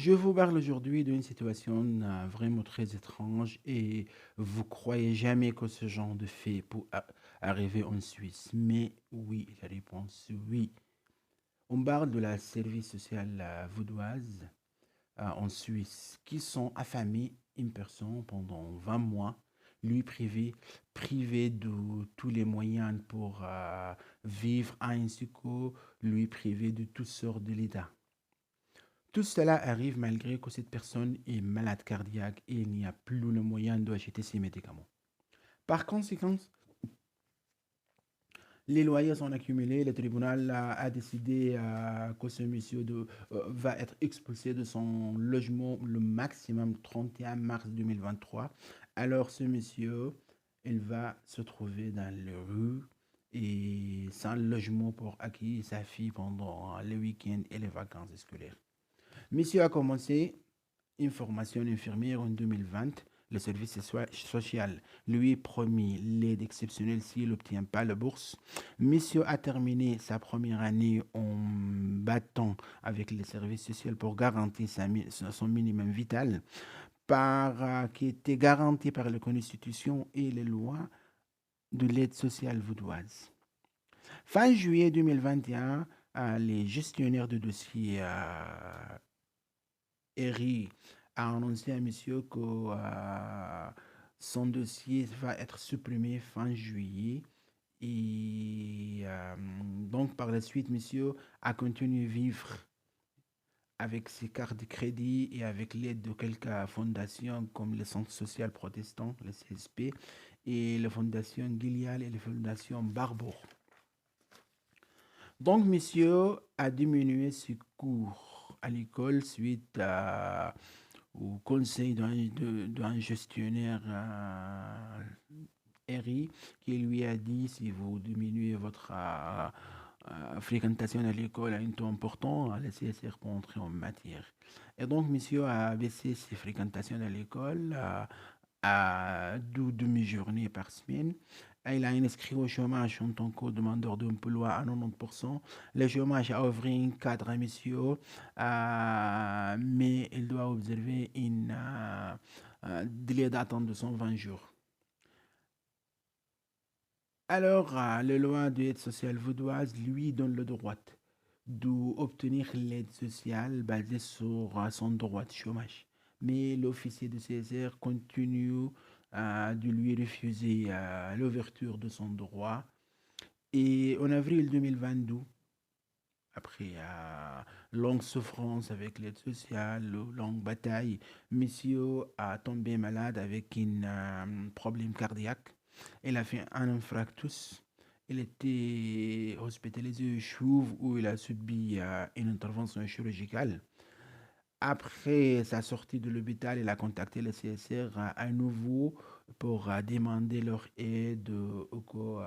Je vous parle aujourd'hui d'une situation vraiment très étrange et vous croyez jamais que ce genre de fait peut arriver en Suisse. Mais oui, la réponse oui. On parle de la service sociale vaudoise en Suisse qui sont affamés une personne pendant 20 mois, lui privé de tous les moyens pour vivre ainsi que lui privé de toutes sortes de l'État. Tout cela arrive malgré que cette personne est malade cardiaque et il n'y a plus le moyen d'acheter ses médicaments. Par conséquent, les loyers sont accumulés. Le tribunal a décidé que ce monsieur va être expulsé de son logement le maximum 31 mars 2023. Alors ce monsieur, il va se trouver dans les rues et sans logement pour accueillir sa fille pendant les week-ends et les vacances scolaires. Monsieur a commencé une formation infirmière en 2020. Le service social lui promis l'aide exceptionnelle s'il n'obtient pas la bourse. Monsieur a terminé sa première année en battant avec le service social pour garantir son minimum vital qui était garanti par la Constitution et les lois de l'aide sociale vaudoise. Fin juillet 2021, les gestionnaires de dossiers Eri a annoncé à monsieur que son dossier va être supprimé fin juillet. Et donc, par la suite, monsieur a continué à vivre avec ses cartes de crédit et avec l'aide de quelques fondations comme le Centre social protestant, le CSP, et la Fondation Gilead et la Fondation Barbour. Donc, monsieur a diminué ses cours à l'école suite au conseil d'un gestionnaire RI qui lui a dit si vous diminuez votre fréquentation à l'école à un taux important, la CSR peut entrer en matière. Et donc, monsieur a baissé ses fréquentations à l'école à 12 demi-journées par semaine. Il a inscrit au chômage en tant que demandeur d'emploi à 90%. Le chômage a ouvert un cadre à monsieur, mais il doit observer une délai d'attente de 120 jours. Alors, la loi de l'aide sociale vaudoise lui donne le droit d'obtenir l'aide sociale basée sur son droit de chômage. Mais l'officier de CSR continue de lui refuser l'ouverture de son droit. Et en avril 2022, après longue souffrance avec l'aide sociale, longue bataille, monsieur a tombé malade avec un problème cardiaque. Il a fait un infarctus. Il était hospitalisé au CHUV où il a subi une intervention chirurgicale. Après sa sortie de l'hôpital, il a contacté le CSR à nouveau pour demander leur aide ou que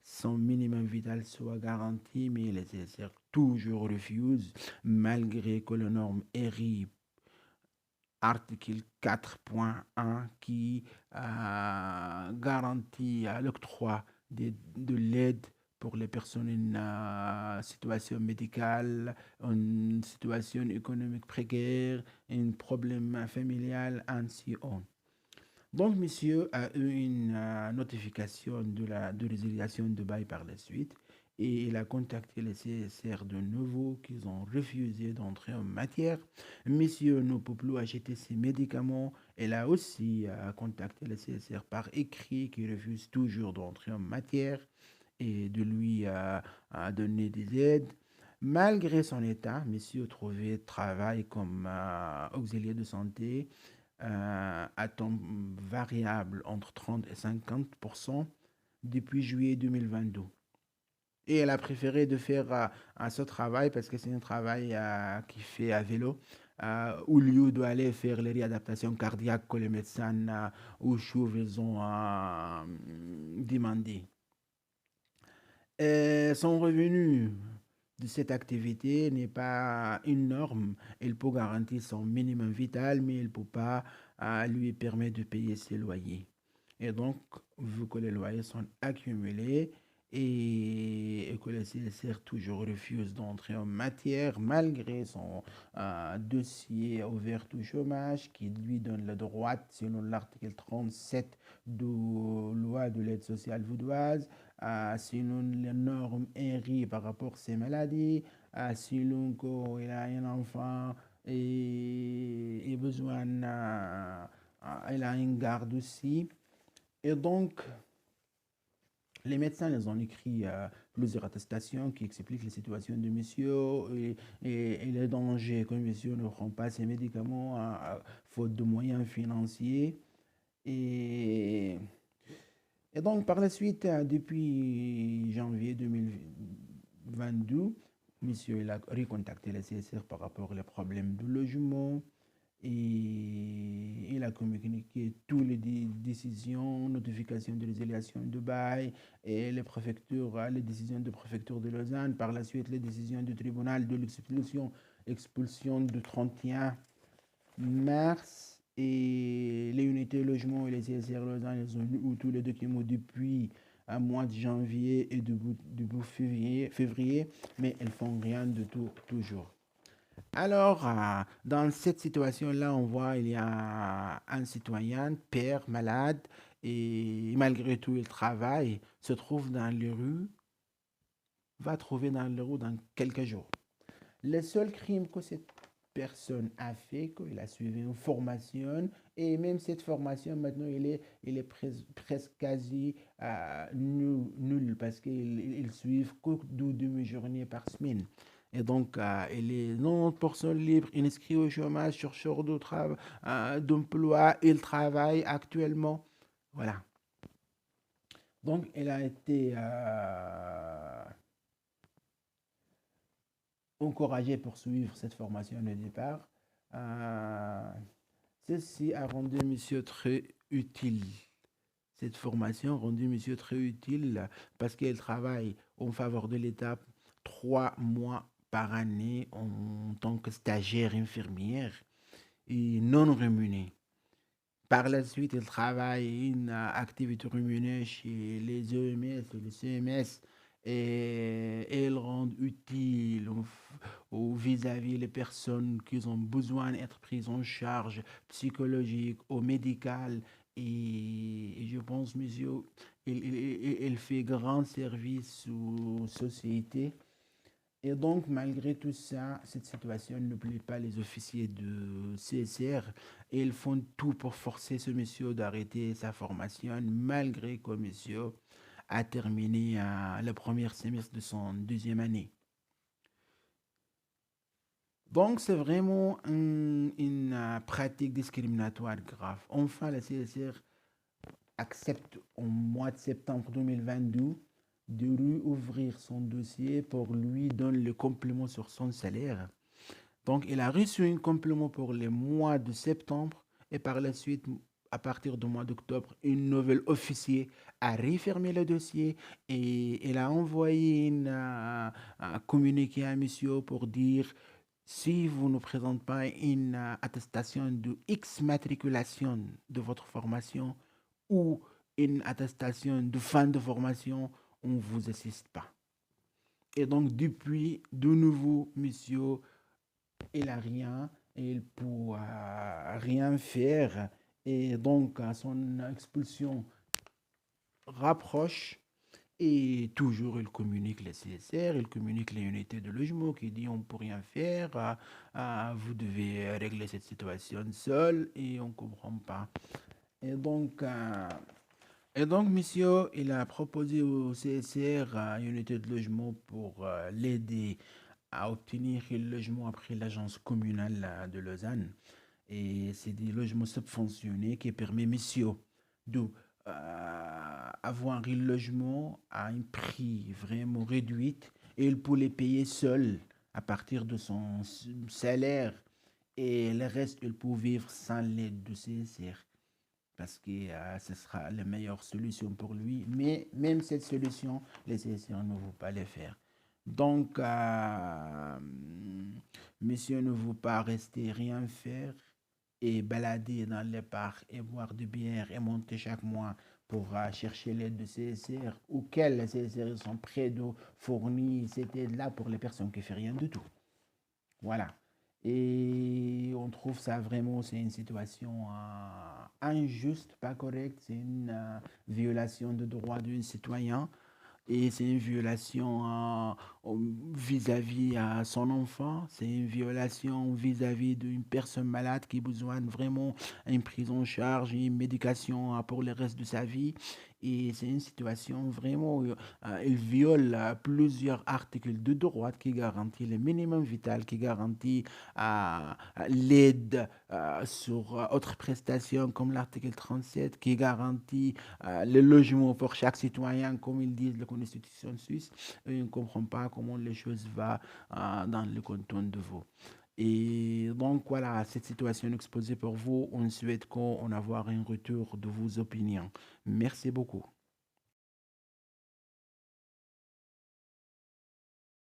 son minimum vital soit garanti, mais le CSR toujours refuse, malgré que la norme ERI article 4.1 qui garantit l'octroi de l'aide pour les personnes en situation médicale, en situation économique précaire, un problème familial, ainsi on. Donc, monsieur a eu une notification de résiliation de bail par la suite et il a contacté les CSR de nouveau qu'ils ont refusé d'entrer en matière. Monsieur ne peut plus acheter ses médicaments. Elle a aussi contacté les CSR par écrit qui refuse toujours d'entrer en matière et de lui donner des aides. Malgré son état, monsieur trouvait travail comme auxiliaire de santé à temps variable entre 30 et 50% depuis juillet 2022. Et elle a préféré de faire ce travail parce que c'est un travail qui fait à vélo. Au lieu d'aller faire les réadaptations cardiaques que les médecins ou chauves ils ont demandé. Son revenu de cette activité n'est pas une norme. Elle peut garantir son minimum vital, mais elle ne peut pas lui permettre de payer ses loyers. Et donc, vu que les loyers sont accumulés, et que le CSR toujours refuse d'entrer en matière malgré son dossier ouvert au chômage qui lui donne le droit, selon l'article 37 de loi de l'aide sociale vaudoise, selon les normes INRI par rapport à ces maladies, selon qu'il a un enfant et besoin, il a une garde aussi. Et donc, les médecins les ont écrit plusieurs attestations qui expliquent la situation de monsieur et les dangers que monsieur ne prend pas ses médicaments faute de moyens financiers. Et, et donc, par la suite, depuis janvier 2022, monsieur il a recontacté la CSR par rapport aux problèmes de logement et il a communiqué toutes les décisions, notifications de résiliation de bail et les préfectures, les décisions de préfecture de Lausanne, par la suite les décisions du tribunal de l'expulsion du 31 mars et les unités logement et les CSR Lausanne, ils ont eu tous les documents depuis un mois de janvier et début février, mais elles font rien de tout toujours. Alors, dans cette situation-là, on voit il y a un citoyen, père, malade, et malgré tout, il travaille, se trouve dans les rues, va trouver dans les rues dans quelques jours. Le seul crime que cette personne a fait, qu'il a suivi une formation, et même cette formation, maintenant, il est presque quasi nul parce qu'il suit que 2 demi-journées par semaine. Et donc, il est 90% libre, inscrit au chômage, chercheur d'emploi, il travaille actuellement. Voilà. Donc, il a été encouragé pour suivre cette formation de départ. Euh, Ceci a rendu monsieur très utile. Cette formation a rendu monsieur très utile parce qu'il travaille en faveur de l'État 3 mois par année en tant que stagiaire infirmière et non rémunéré. Par la suite, il travaille une activité rémunérée chez les EMS et les CMS et ils rendent utile vis-à-vis les personnes qui ont besoin d'être prises en charge psychologique ou médicale. Et je pense, monsieur, il fait grand service aux sociétés et donc, malgré tout ça, cette situation ne plaît pas les officiers de CSR et ils font tout pour forcer ce monsieur d'arrêter sa formation, malgré que monsieur a terminé le premier semestre de son deuxième année. Donc, c'est vraiment une pratique discriminatoire grave. Enfin, la CSR accepte au mois de septembre 2022 de rouvrir son dossier pour lui donner le complément sur son salaire. Donc, il a reçu un complément pour le mois de septembre et par la suite, à partir du mois d'octobre, une nouvelle officier a refermé le dossier et il a envoyé un communiqué à monsieur pour dire si vous ne présentez pas une attestation de X matriculation de votre formation ou une attestation de fin de formation, on ne vous assiste pas. Et donc, depuis, de nouveau, monsieur, il n'a rien, il ne pourra rien faire. Et donc, son expulsion rapproche. Et toujours, il communique les CSR, il communique les unités de logement qui dit on ne peut rien faire, vous devez régler cette situation seul et on ne comprend pas. Et donc, monsieur, il a proposé au CSR une unité de logement pour l'aider à obtenir un logement après l'agence communale de Lausanne. Et c'est des logements subventionnés qui permettent, monsieur, de avoir un logement à un prix vraiment réduit et il peut les payer seul à partir de son salaire et le reste, il peut vivre sans l'aide du CSR parce que ce sera la meilleure solution pour lui. Mais même cette solution, les CSR ne vont pas le faire. Donc, monsieur ne veut pas rester rien faire et balader dans les parcs et boire de bière et monter chaque mois pour chercher l'aide de CSR ou quels CSR sont prêts de fournir cette aide-là pour les personnes qui ne font rien du tout. Voilà. Et on trouve ça vraiment, c'est une situation injuste, pas correcte, c'est une violation de droits d'un citoyen et c'est une violation vis-à-vis à son enfant, c'est une violation vis-à-vis d'une personne malade qui a besoin de vraiment une prise en charge, une médication pour le reste de sa vie. Et c'est une situation vraiment, elle viole plusieurs articles de droit qui garantissent le minimum vital, qui garantit l'aide sur autres prestations comme l'article 37, qui garantit le logement pour chaque citoyen, comme ils disent la Constitution suisse. Et on ne comprend pas comment les choses vont dans le canton de Vaud. Et donc voilà, cette situation exposée pour vous, on souhaite qu'on avoir un retour de vos opinions. Merci beaucoup.